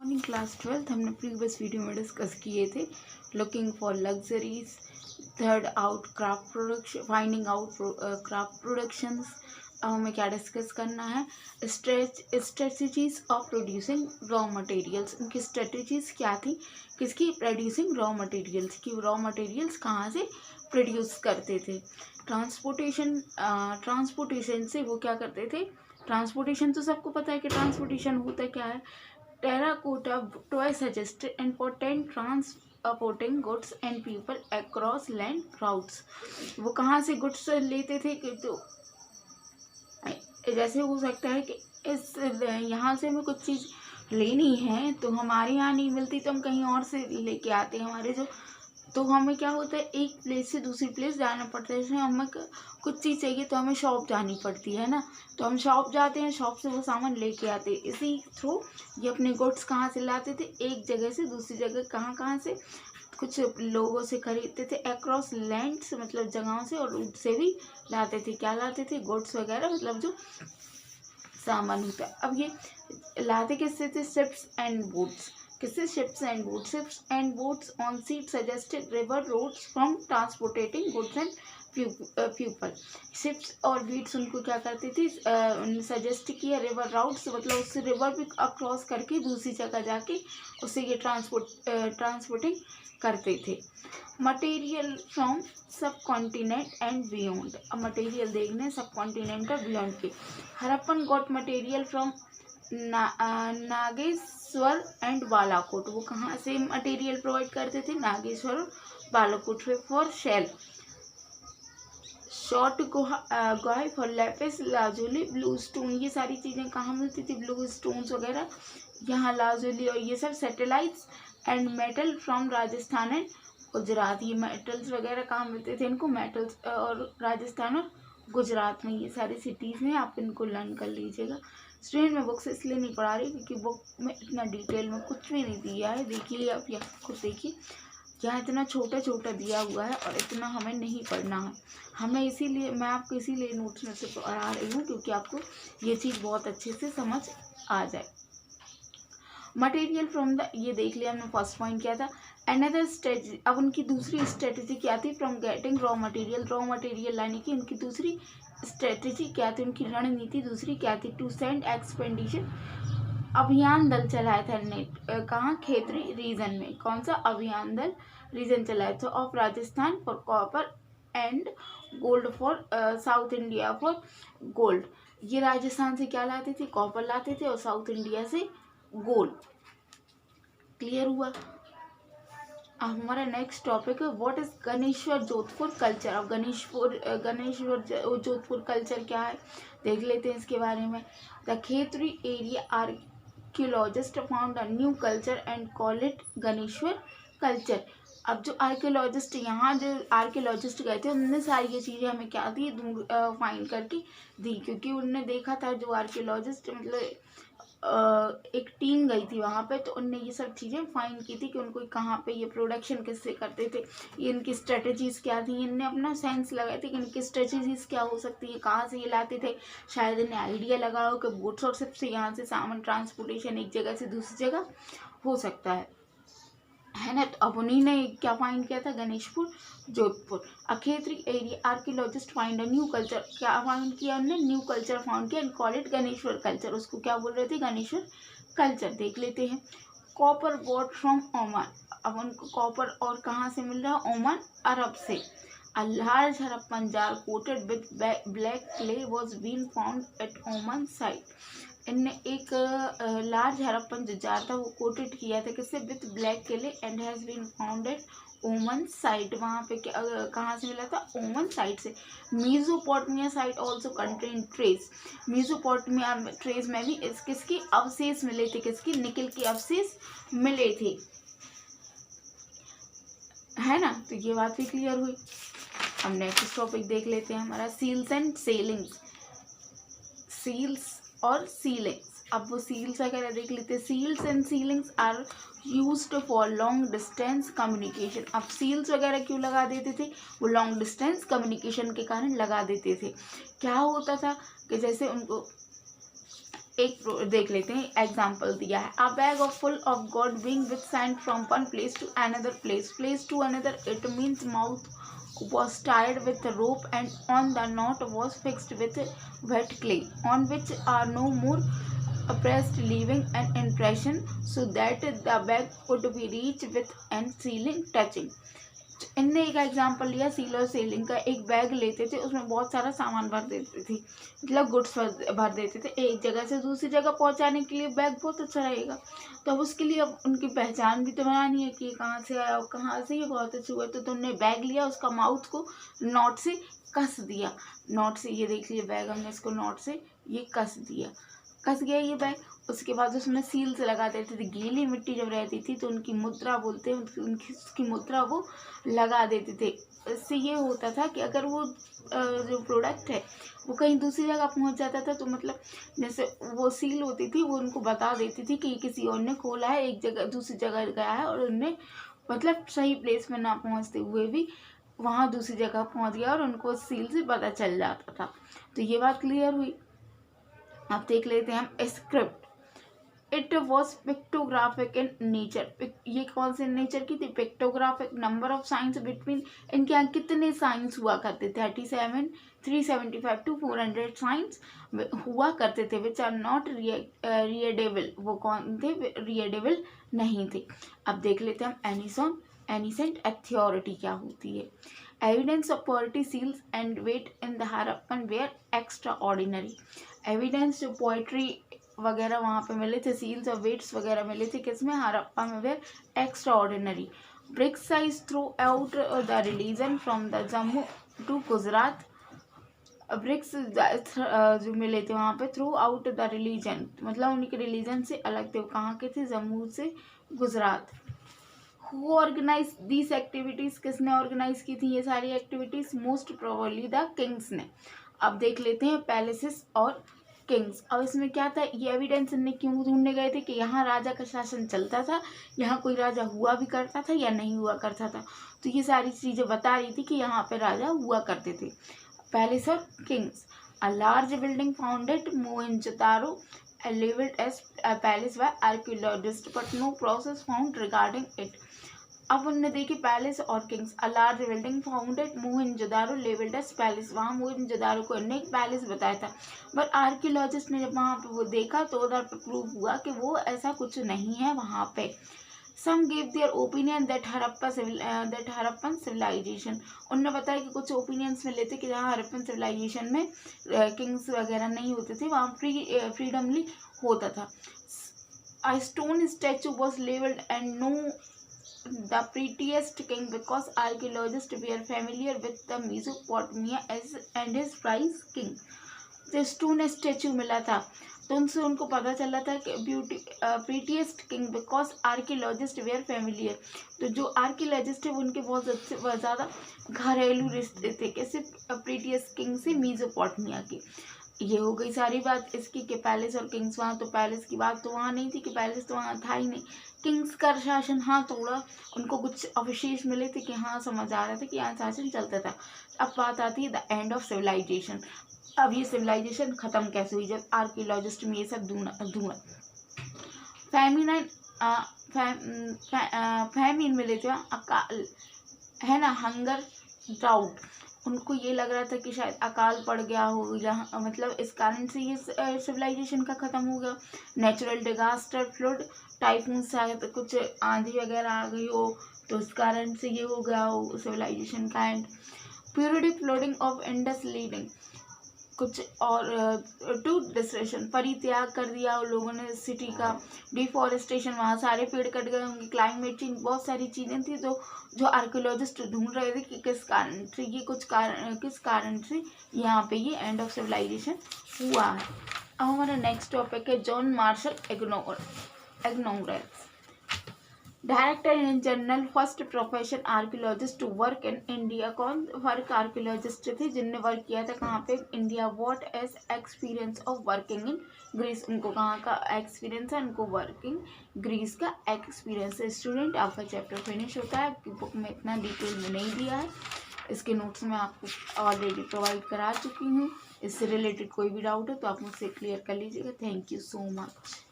Morning class 12 हमने previous video में discuss किए थे looking for luxuries, third out craft production, finding out craft productions. अब हमें क्या डिस्कस करना है, strategies of producing raw materials. उनकी स्ट्रेटजीज क्या थी, किसकी? प्रोड्यूसिंग रॉ मटेरियल्स की। रॉ मटेरियल्स कहाँ से प्रोड्यूस करते थे? ट्रांसपोर्टेशन से वो क्या करते थे? ट्रांसपोर्टेशन तो सबको पता है कि ट्रांसपोर्टेशन होता क्या है। Terracotta toy suggested important transporting goods and people across land routes. वो कहाँ से गुड्स लेते थे कि तो जैसे हो सकता है कि इस यहाँ से हमें कुछ चीज़ लेनी है तो हमारे यहाँ नहीं मिलती तो हम कहीं और से लेके आते हैं। हमारे जो तो हमें क्या होता है, एक प्लेस से दूसरी प्लेस जाना पड़ता है। जैसे हमें कुछ चीज़ चाहिए तो हमें शॉप जानी पड़ती है ना, तो हम शॉप जाते हैं, शॉप से वो सामान लेके आते हैं। इसी थ्रू ये अपने गुड्स कहाँ से लाते थे? एक जगह से दूसरी जगह। कहाँ से? कुछ लोगों से खरीदते थे, अक्रॉस लैंड्स मतलब जगहों से, और रूट से भी लाते थे। क्या लाते थे? गुड्स वगैरह, मतलब जो सामान होता है। अब ये लाते किससे थे? Ships and boats. किससे? Ships and boats. Ships and boats on seat suggested river roads from transporting goods and people. Ships और बीट्स उनको क्या करती थी? सजेस्ट किया रिवर राउट्स, मतलब उससे रिवर भी क्रॉस करके दूसरी जगह जाके उससे ये ट्रांसपोर्टिंग करते थे। Material from subcontinent and beyond. अब मटेरियल देखने सब कॉन्टिनेंट और बियॉन्ड के। Harappan got material from Nageshwar and Balakot. वो कहाँ से मटेरियल प्रोवाइड करते थे? नागेश्वर और Balakot for shell, Shortughai for lapis lazuli, blue stone. ये सारी चीज़ें कहाँ मिलती थी? ब्लू स्टोन्स वगैरह यहाँ लाजुली और ये सब। Satellites and metal from Rajasthan and Gujarat. ये मेटल्स वगैरह कहाँ मिलते थे इनको? मेटल्स और राजस्थान और गुजरात में। ये सारी सिटीज़ हैं, आप इनको लर्न कर लीजिएगा। स्टूडेंट में बुक से इसलिए नहीं पढ़ा रही क्योंकि बुक में इतना डिटेल में कुछ भी नहीं दिया है। देखिए आप यहाँ खुद देखिए, यहाँ इतना छोटा छोटा दिया हुआ है और इतना हमें नहीं पढ़ना है। हमें इसीलिए मैं आपको इसीलिए नोट्स में से पढ़ा रही हूँ क्योंकि आपको ये चीज़ बहुत अच्छे से समझ आ जाए। मटेरियल फ्रॉम द, ये देख लिया हमने, फर्स्ट पॉइंट क्या था। अनदर स्ट्रेटजी, अब उनकी दूसरी स्ट्रेटजी क्या थी? From getting raw material, raw material लाने की उनकी दूसरी स्ट्रेटजी क्या थी? उनकी रणनीति दूसरी क्या थी? टू सेंड एक्सपेंडिशन, अभियान दल चलाया था ने कहाँ? खेतरी रीजन में। कौन सा अभियान दल रीजन चलाया था? Of Rajasthan for copper and gold for south India for gold. ये राजस्थान से क्या लाते थे? कॉपर लाते थे, और साउथ इंडिया से गोल्ड। क्लियर हुआ? अब हमारा नेक्स्ट टॉपिक है what is Ganeshwar Jodhpur culture. अब गणेश्वर जोधपुर कल्चर क्या है देख लेते हैं इसके बारे में। The Khetri area archaeologist found a new culture and call it Ganeshwar culture. अब जो आर्कियोलॉजिस्ट गए थे उनने सारी ये चीज़ें हमें क्या दी? फाइंड करके दी, क्योंकि उनने देखा था, जो आर्कियोलॉजिस्ट मतलब एक टीम गई थी वहाँ पे, तो उनने ये सब चीज़ें फाइंड की थी कि उनको कहाँ पे ये प्रोडक्शन किससे करते थे, ये इनकी स्ट्रेटजीज क्या थी। इनने अपना सेंस लगाए थे कि इनकी स्ट्रेटजीज क्या हो सकती है, कहाँ से ये लाते थे। शायद इन्हें आइडिया लगा हो कि बोट्स और शिप से यहाँ से सामान ट्रांसपोर्टेशन एक जगह से दूसरी जगह हो सकता है ना। तो अब उन्हीं ने क्या फाइंड किया था? गणेशपुर जोधपुर। अखेत्री area archaeologist find a new culture, क्या फाइंड किया उन्होंने? न्यू कल्चर फाउंड किया and call it Ganeshwar culture. उसको क्या बोल रहे थे? गणेश्वर कल्चर। देख लेते हैं। Copper got from Oman. अब उनको कॉपर और कहाँ से मिल रहा है? ओमान, अरब से। A large Harappan jar coated with black clay was being found at Oman site. इनने एक लार्ज हरप्पन जो जार था वो कोटेड किया था किससे? With black clay and has been found at Oman site. वहाँ पे कहाँ से मिला था? ओमन साइट से। Mesopotamia site also contain trace. Mesopotamia trace में भी इस किसके अवशेष मिले थे? किसके? निकल के अवशेष मिले थे, है ना। तो ये बात भी क्लियर हुई। अब नेक्स्ट टॉपिक देख लेते हैं हमारा सील्स एंड सेलिंग्स। सील्स और सीलिंग्स। अब वो सील्स वगैरह देख लेते हैं। Seals and sealings are used for long distance communication. अब सील्स वगैरह क्यों लगा देते थे? वो लॉन्ग डिस्टेंस कम्युनिकेशन के कारण लगा देते थे। क्या होता था कि जैसे उनको एक देख लेते हैं, एग्जाम्पल दिया है। A bag of full of goods being with sand from one place to another place to another, it means mouth was tied with a rope and on the knot was fixed with wet clay on which are no more pressed, leaving an impression so that the bag could be reached with an sealing touching। इनने एक example लिया seal और selling का। एक bag लेते थे, उसमें बहुत सारा सामान भर देते थे, मतलब गुड्स भर देते थे। एक जगह से दूसरी जगह पहुंचाने के लिए बैग बहुत अच्छा रहेगा, तो अब उसके लिए अब उनकी पहचान भी तो बनानी है कि कहाँ से आया और कहाँ से ये बहुत अच्छे हुए। तो तुमने बैग लिया, उसका माउथ को नॉट से कस दिया, नॉट से, ये देख लिए बैग हमने इसको नॉट से ये कस दिया, कस गया ये बैग। उसके बाद उसमें सील से लगा देते थे। गीली मिट्टी जब रहती थी तो उनकी मुद्रा बोलते हैं, उसकी मुद्रा वो लगा देते थे। इससे ये होता था कि अगर वो जो प्रोडक्ट है वो कहीं दूसरी जगह पहुंच जाता था, तो मतलब जैसे वो सील होती थी वो उनको बता देती थी कि किसी और ने खोला है, एक जगह दूसरी जगह गया है, और उनने मतलब सही प्लेस में ना पहुंचते हुए भी वहाँ दूसरी जगह पहुंच गया और उनको सील से पता चल जाता था। तो ये बात क्लियर हुई। अब देख लेते हैं हम script. It was pictographic in nature. ये कौन से नेचर की थी? Pictographic. Number of science between, इनके यहाँ कितने साइंस हुआ करते? 37, 375 to 400 साइंस हुआ करते थे, विच आर नॉट रीडेबल। वो कौन थे? रीडेबल नहीं थे। अब देख लेते हैं हम एनिसेंट अथॉरिटी क्या होती है। Evidence of poetry, seals and weight in the Harappan were extraordinary. Evidence जो पोएट्री वगैरह वहाँ पे मिले थे, सील्स और वेट्स वगैरह मिले थे किसमें? हड़प्पा में, were extraordinary. Brick size throughout the religion from the Jammu to Gujarat. Bricks जो मिले थे वहाँ पे थ्रू आउट द रिलीजन, मतलब उनके रिलीजन से अलग थे। वो कहाँ के थे? जम्मू से Gujarat. Who organise this activities, किसने ऑर्गेनाइज की थी ये सारी activities? Most probably the kings ने। अब देख लेते हैं पैलेसेस और किंग्स। अब इसमें क्या था? ये एविडेंस इनने क्यों ढूंढने गए थे कि यहाँ राजा का शासन चलता था, यहाँ कोई राजा हुआ भी करता था या नहीं हुआ करता था। तो ये सारी चीजें बता रही थी कि यहाँ पे राजा हुआ करते थे। पैलेस और kings. A large building founded Mohenjodaro labeled as a palace by archaeologists but no process found regarding it। अब उन्होंने देखी पैलेस और kings. A large building founded Mohenjodaro labelled as palace, वहाँ मोहनजोदारो को इन्होंने एक पैलेस बताया था, बट आर्कियोलॉजिस्ट ने जब वहाँ पे वो देखा तो उधर पे प्रूव हुआ कि वो ऐसा कुछ नहीं है वहाँ पे। Some give their opinion that Harappan civilisation. उन्होंने बताया कि कुछ ओपिनियंस मिले थे कि जहाँ हड़प्पन सिविलाइजेशन में किंग्स वगैरह नहीं होते थे, वहाँ फ्रीडमली होता था। A stone statue was labeled and no the prettiest king because archaeologists were familiar with the Mesopotamia and his prize king। जो स्टोन स्टेचू मिला था तो उनसे उनको पता चला था कि priest king because archaeologist were familiar. तो जो आर्कियोलॉजिस्ट है वो उनके बहुत ज़्यादा घरेलू रिश्ते थे कैसे? प्रीटिएस्ट किंग से मेसोपोटामिया के। ये हो गई सारी बात इसकी कि पैलेस और किंग्स वहाँ, तो पैलेस की बात तो वहाँ नहीं थी कि पैलेस तो वहाँ था ही नहीं। किंग्स का शासन हाँ थोड़ा उनको कुछ अवशेष मिले थे कि हाँ समझ आ रहा था कि यहाँ शासन चलता था। अब बात आती है द एंड ऑफ सिविलाइजेशन। अब ये सिविलाइजेशन ख़त्म कैसे हुई? जब आर्कियोलॉजिस्ट में ये सब ढूंढा। फैमिन मिले थे, अकाल है ना, हंगर, ड्राउट। उनको ये लग रहा था कि शायद अकाल पड़ गया हो यहाँ, मतलब इस कारण से ये सिविलाइजेशन का ख़त्म हो गया। नेचुरल डिजास्टर, फ्लड, टाइफून, शायद कुछ आंधी वगैरह आ गई हो तो इस कारण से ये हो गया हो सिविलाइजेशन का and. Periodic flooding of Indus leading, कुछ और टू डिस्ट्रेशन, परित्याग कर दिया उन लोगों ने सिटी का। डिफॉरेस्टेशन, वहाँ सारे पेड़ कट गए होंगे। क्लाइमेट चेंज, बहुत सारी चीज़ें थी तो जो आर्कियोलॉजिस्ट ढूंढ रहे थे कि किस कारण से ये किस कारण से यहाँ पे ये एंड ऑफ सिविलाइजेशन हुआ है। अब हमारा नेक्स्ट टॉपिक है John Marshall ignorance. Director in general, first profession archaeologist to work in India. कौन वर्क आर्कियोलॉजिस्ट थे जिनने वर्क किया था कहाँ पे? India. What as experience of working in Greece, उनको कहाँ का एक्सपीरियंस है? उनको वर्किंग ग्रीस का एक्सपीरियंस है। स्टूडेंट आपका चैप्टर फिनिश होता है, आपकी बुक में इतना डिटेल में नहीं दिया है, इसके नोट्स मैं आपको ऑलरेडी प्रोवाइड करा चुकी हूँ। इससे रिलेटेड कोई भी डाउट है तो आप मुझसे क्लियर कर लीजिएगा। Thank you so much.